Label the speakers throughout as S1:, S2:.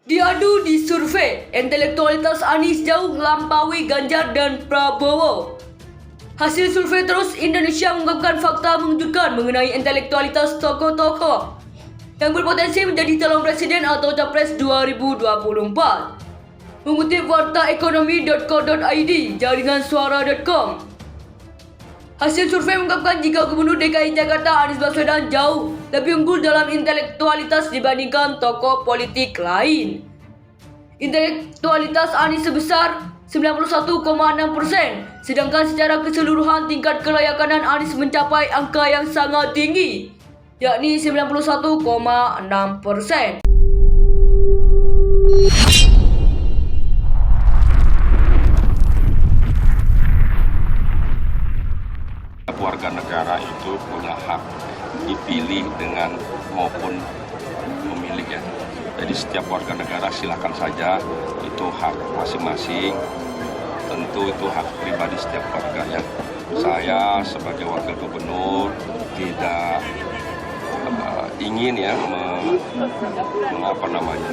S1: Diadu di survei, intelektualitas Anies jauh melampaui Ganjar dan Prabowo. Hasil survei Terus Indonesia mengungkapkan fakta mengejutkan mengenai intelektualitas tokoh-tokoh yang berpotensi menjadi calon presiden atau capres 2024. Mengutip wartaekonomi.co.id, jaringan suara.com. Hasil survei mengungkapkan jika Gubernur DKI Jakarta Anies Baswedan jauh lebih unggul dalam intelektualitas dibandingkan tokoh politik lain. Intelektualitas Anies sebesar 91,6%, sedangkan secara keseluruhan tingkat kelayakanan Anies mencapai angka yang sangat tinggi, yakni 91,6%.
S2: Warga negara itu punya hak dipilih dengan maupun memilih ya. Jadi setiap warga negara silakan saja, itu hak masing-masing. Tentu itu hak pribadi setiap warga ya. Saya sebagai wakil gubernur tidak ingin ya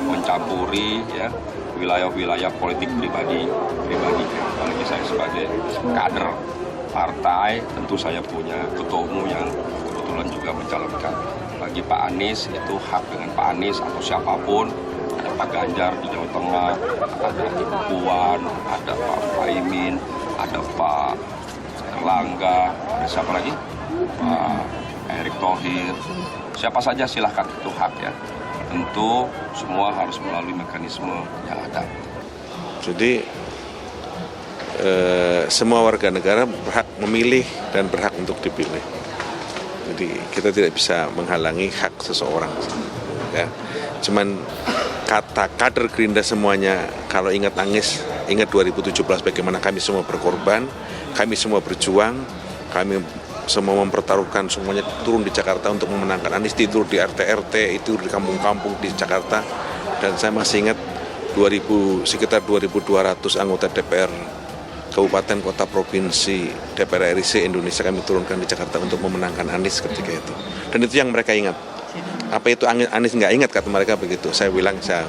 S2: mencampuri ya wilayah-wilayah politik pribadi. Apalagi saya sebagai kader partai, tentu saya punya ketua umum yang kebetulan juga mencalonkan. Bagi Pak Anies, itu hak dengan Pak Anies atau siapapun. Ada Pak Ganjar di Jawa Tengah, ada Ibu Puan, ada Pak Muhaimin, ada Pak Erlangga, ada siapa lagi? Pak Erick Thohir. Siapa saja silahkan, itu hak ya. Tentu semua harus melalui mekanisme yang ada.
S3: Jadi semua warga negara berhak memilih dan berhak untuk dipilih. Jadi kita tidak bisa menghalangi hak seseorang. Ya. Cuman kata kader Gerindra semuanya, kalau ingat Anies, ingat 2017 bagaimana kami semua berkorban, kami semua berjuang, kami semua mempertaruhkan semuanya turun di Jakarta untuk memenangkan Anies, tidur di RT-RT, itu di kampung-kampung di Jakarta. Dan saya masih ingat sekitar 2.200 anggota DPR Kabupaten, Kota, Provinsi, DPR RI se-Indonesia kami turunkan di Jakarta untuk memenangkan Anies ketika itu. Dan itu yang mereka ingat. Apa itu Anies nggak ingat, kata mereka begitu. Saya bilang, saya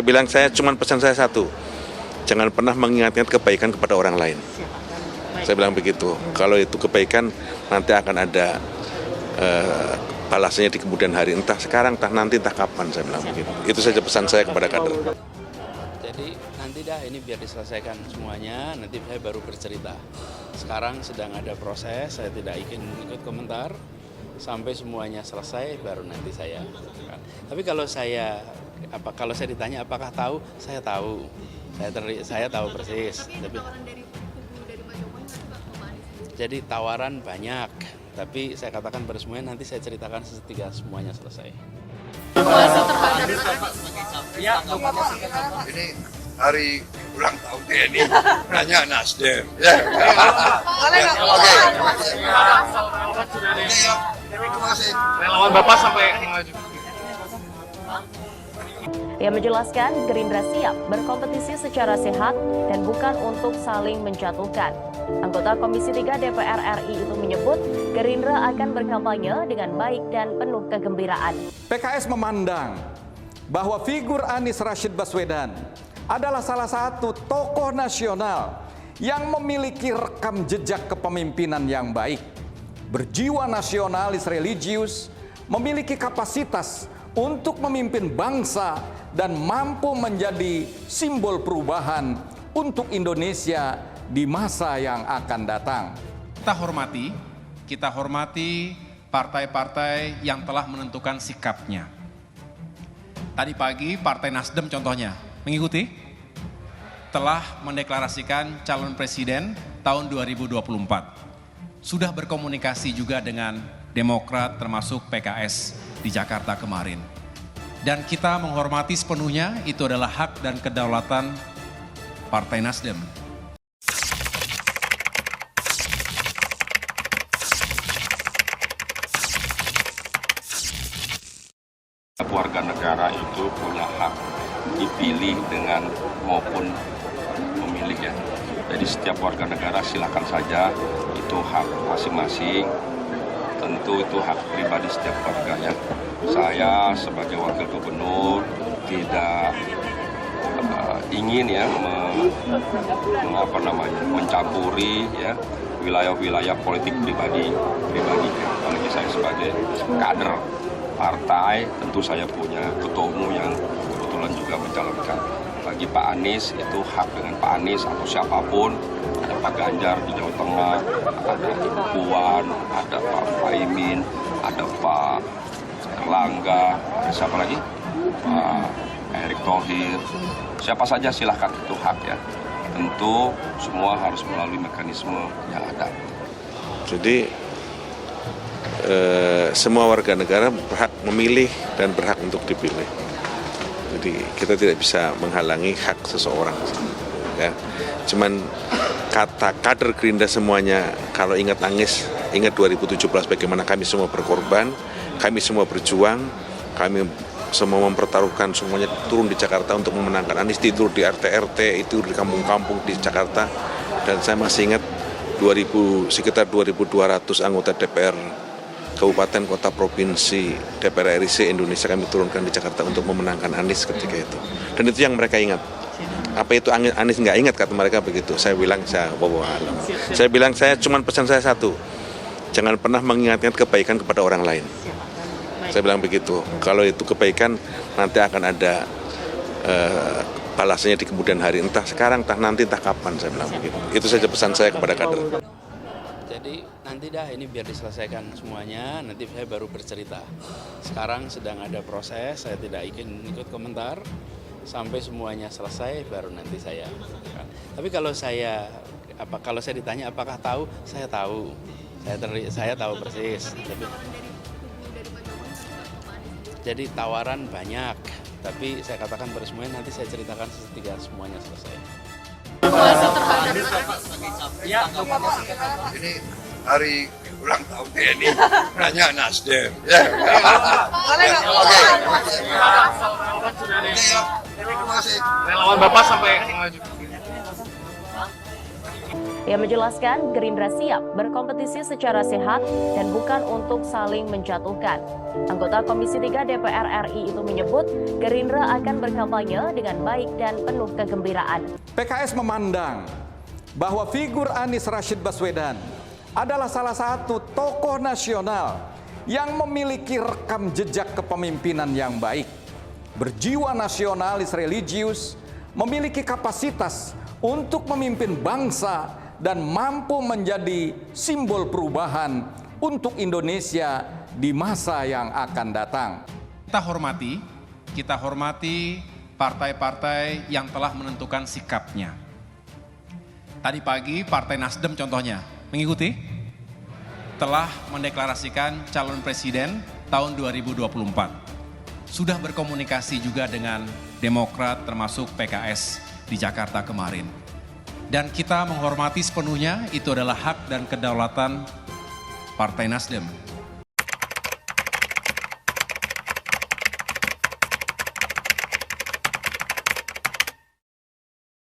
S3: bilang, cuma pesan saya satu. Jangan pernah mengingatkan kebaikan kepada orang lain. Saya bilang begitu. Kalau itu kebaikan, nanti akan ada balasannya di kemudian hari. Entah sekarang, entah nanti, entah kapan, saya bilang begitu. Itu saja pesan saya kepada kader.
S4: Jadi nanti dah ini biar diselesaikan semuanya, nanti saya baru bercerita. Sekarang sedang ada proses, saya tidak ingin ikut komentar. Sampai semuanya selesai baru nanti saya. Tapi kalau saya ditanya apakah tahu, saya tahu. Saya tahu persis. Jadi tawaran banyak, tapi saya katakan pada semuanya nanti saya ceritakan ketika semuanya selesai.
S5: Ini hari ulang tahun ini nanya Nasdem. Ya. Oke. Terima kasih.
S6: Relawan Bapak sampai maju.
S7: Ia menjelaskan Gerindra siap berkompetisi secara sehat dan bukan untuk saling menjatuhkan. Anggota Komisi 3 DPR RI itu menyebut Gerindra akan berkampanye dengan baik dan penuh kegembiraan.
S8: PKS memandang bahwa figur Anies Rashid Baswedan adalah salah satu tokoh nasional yang memiliki rekam jejak kepemimpinan yang baik, berjiwa nasionalis religius, memiliki kapasitas untuk memimpin bangsa dan mampu menjadi simbol perubahan untuk Indonesia di masa yang akan datang.
S6: Kita hormati partai-partai yang telah menentukan sikapnya. Tadi pagi Partai Nasdem contohnya mengikuti, telah mendeklarasikan calon presiden tahun 2024. Sudah berkomunikasi juga dengan Demokrat termasuk PKS di Jakarta kemarin. Dan kita menghormati sepenuhnya, itu adalah hak dan kedaulatan Partai Nasdem.
S2: Warga negara itu punya hak dipilih dengan maupun memilih ya. Jadi setiap warga negara silakan saja, itu hak masing-masing. Tentu itu hak pribadi setiap warga ya. Saya sebagai wakil gubernur tidak ingin ya mencampuri ya wilayah-wilayah politik pribadi. Apalagi saya sebagai kader partai, tentu saya punya ketua umum yang kebetulan juga mencalonkan. Bagi Pak Anies itu hak dengan Pak Anies atau siapapun. Ada Pak Ganjar di Jawa Tengah, ada Ibu Puan, ada Pak Muhaimin, ada Pak Erlangga, ada siapa lagi? Pak Erick Thohir. Siapa saja silahkan, itu hak ya. Tentu semua harus melalui mekanisme yang ada.
S3: Jadi semua warga negara berhak memilih dan berhak untuk dipilih. Jadi kita tidak bisa menghalangi hak seseorang. Ya. Cuman kata kader Gerindra semuanya, kalau ingat Anies, ingat 2017 bagaimana kami semua berkorban, kami semua berjuang, kami semua mempertaruhkan semuanya turun di Jakarta untuk memenangkan Anies, tidur di RT-RT, itu di kampung-kampung di Jakarta. Dan saya masih ingat sekitar 2.200 anggota DPR Kabupaten, Kota, Provinsi, DPR RI se-Indonesia kami turunkan di Jakarta untuk memenangkan Anies ketika itu. Dan itu yang mereka ingat. Apa itu Anies nggak ingat, kata mereka begitu. Saya bilang, saya cuman pesan saya satu, jangan pernah mengingatkan kebaikan kepada orang lain. Saya bilang begitu. Kalau itu kebaikan, nanti akan ada balasannya di kemudian hari. Entah sekarang, entah nanti, entah kapan, saya bilang begitu. Itu saja pesan saya kepada kader.
S4: Jadi nanti dah ini biar diselesaikan semuanya, nanti saya baru bercerita. Sekarang sedang ada proses, saya tidak ingin ikut komentar. Sampai semuanya selesai baru nanti saya. Tapi kalau saya ditanya apakah tahu, saya tahu. Saya tahu persis. Jadi tawaran banyak, tapi saya katakan pada semuanya nanti saya ceritakan ketika semuanya selesai.
S5: Ini hari ulang tahun TNI, nanya Nasdem. Ya. Oke. Terima kasih.
S9: Relawan Bapak sampai maju.
S7: Ia menjelaskan Gerindra siap berkompetisi secara sehat dan bukan untuk saling menjatuhkan. Anggota Komisi 3 DPR RI itu menyebut Gerindra akan berkampanye dengan baik dan penuh kegembiraan.
S8: PKS memandang bahwa figur Anies Rashid Baswedan adalah salah satu tokoh nasional yang memiliki rekam jejak kepemimpinan yang baik, berjiwa nasionalis religius, memiliki kapasitas untuk memimpin bangsa dan mampu menjadi simbol perubahan untuk Indonesia di masa yang akan datang.
S6: Kita hormati partai-partai yang telah menentukan sikapnya. Tadi pagi Partai Nasdem contohnya, mengikuti, telah mendeklarasikan calon presiden tahun 2024. Sudah berkomunikasi juga dengan Demokrat termasuk PKS di Jakarta kemarin. Dan kita menghormati sepenuhnya, itu adalah hak dan kedaulatan Partai Nasdem.